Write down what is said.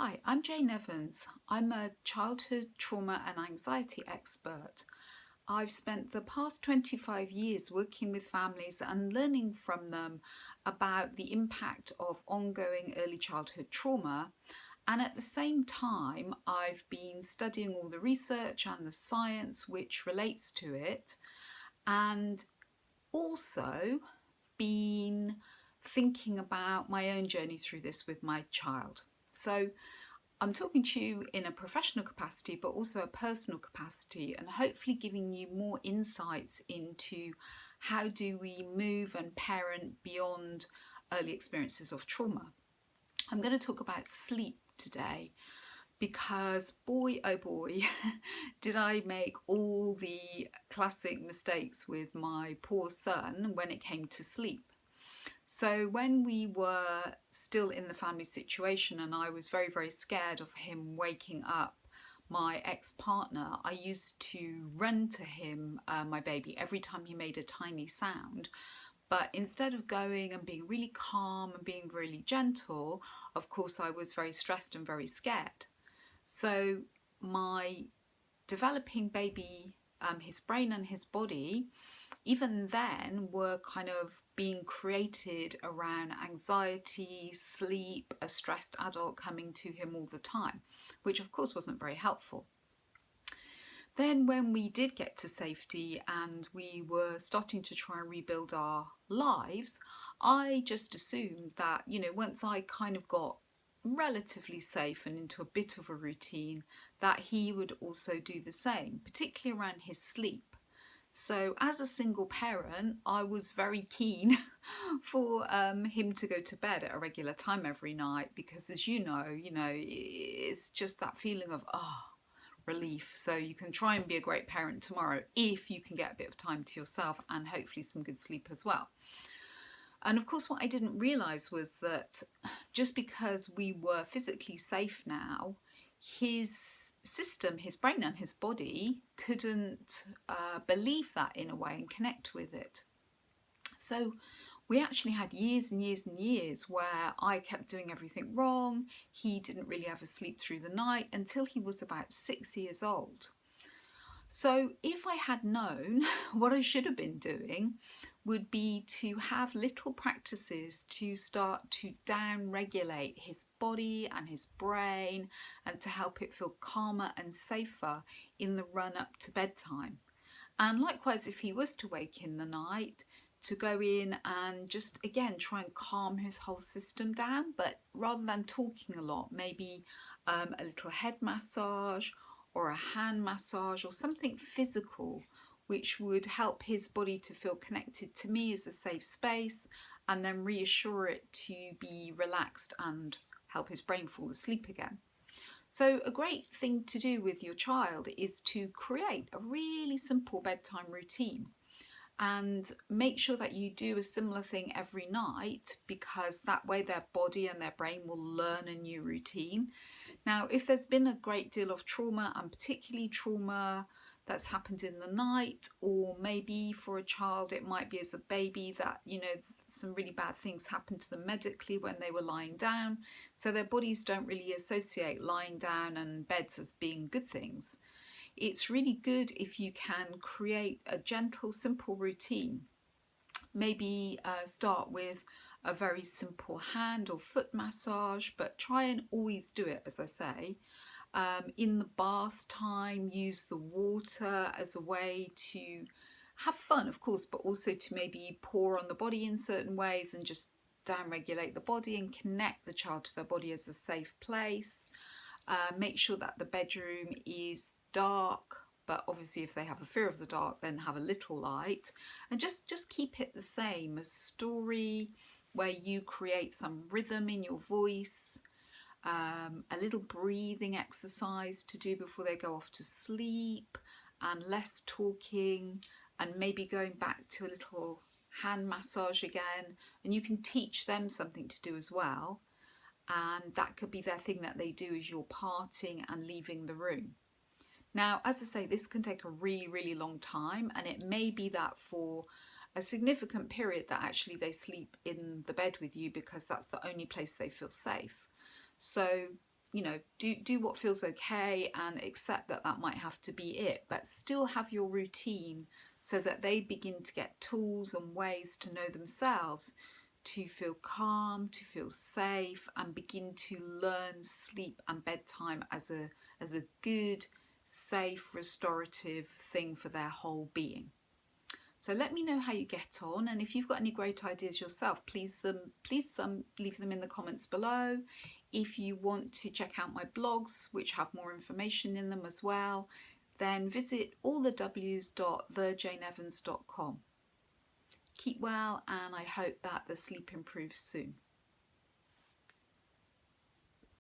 Hi, I'm Jane Evans. I'm a childhood trauma and anxiety expert. I've spent the past 25 years working with families and learning from them about the impact of ongoing early childhood trauma. And at the same time, I've been studying all the research and the science which relates to it, and also been thinking about my own journey through this with my child. So I'm talking to you in a professional capacity, but also a personal capacity, and hopefully giving you more insights into how do we move and parent beyond early experiences of trauma. I'm going to talk about sleep today because boy oh boy did I make all the classic mistakes with my poor son when it came to sleep. So when we were still in the family situation and I was very, very scared of him waking up my ex-partner, I used to run to him, my baby, every time he made a tiny sound. But instead of going and being really calm and being really gentle, of course I was very stressed and very scared. So my developing baby, his brain and his body, even then were kind of being created around anxiety, sleep, a stressed adult coming to him all the time, which of course wasn't very helpful. Then when we did get to safety and we were starting to try and rebuild our lives, I just assumed that, once I kind of got relatively safe and into a bit of a routine, that he would also do the same, particularly around his sleep. So as a single parent, I was very keen for him to go to bed at a regular time every night because, as it's just that feeling of relief. So you can try and be a great parent tomorrow if you can get a bit of time to yourself and hopefully some good sleep as well. And of course, what I didn't realise was that just because we were physically safe now, his system, his brain and his body couldn't believe that in a way and connect with it. So we actually had years and years and years where I kept doing everything wrong. He didn't really ever sleep through the night until he was about 6 years old. So if I had known, what I should have been doing would be to have little practices to start to down regulate his body and his brain and to help it feel calmer and safer in the run up to bedtime. And likewise, if he was to wake in the night, to go in and just again try and calm his whole system down, but rather than talking a lot, maybe a little head massage or a hand massage or something physical which would help his body to feel connected to me as a safe space, and then reassure it to be relaxed and help his brain fall asleep again. So a great thing to do with your child is to create a really simple bedtime routine and make sure that you do a similar thing every night, because that way their body and their brain will learn a new routine. Now, if there's been a great deal of trauma, and particularly trauma that's happened in the night, or maybe for a child it might be as a baby that, some really bad things happened to them medically when they were lying down, so their bodies don't really associate lying down and beds as being good things. It's really good if you can create a gentle, simple routine. Maybe start with a very simple hand or foot massage, but try and always do it, as I say. In the bath time, use the water as a way to have fun, of course, but also to maybe pour on the body in certain ways and just down regulate the body and connect the child to their body as a safe place. Make sure that the bedroom is dark, but obviously if they have a fear of the dark, then have a little light, and just keep it the same. A story where you create some rhythm in your voice, a little breathing exercise to do before they go off to sleep, and less talking, and maybe going back to a little hand massage again. And you can teach them something to do as well, and that could be their thing that they do as you're parting and leaving the room. Now, as I say, this can take a really, really long time, and it may be that for a significant period that actually they sleep in the bed with you because that's the only place they feel safe. So do what feels okay and accept that that might have to be it, but still have your routine so that they begin to get tools and ways to know themselves, to feel calm, to feel safe, and begin to learn sleep and bedtime as a good, safe, restorative thing for their whole being. So let me know how you get on, and if you've got any great ideas yourself, please leave them in the comments below. If you want to check out my blogs, which have more information in them as well, then visit allthews.thejaneevans.com. Keep well, and I hope that the sleep improves soon.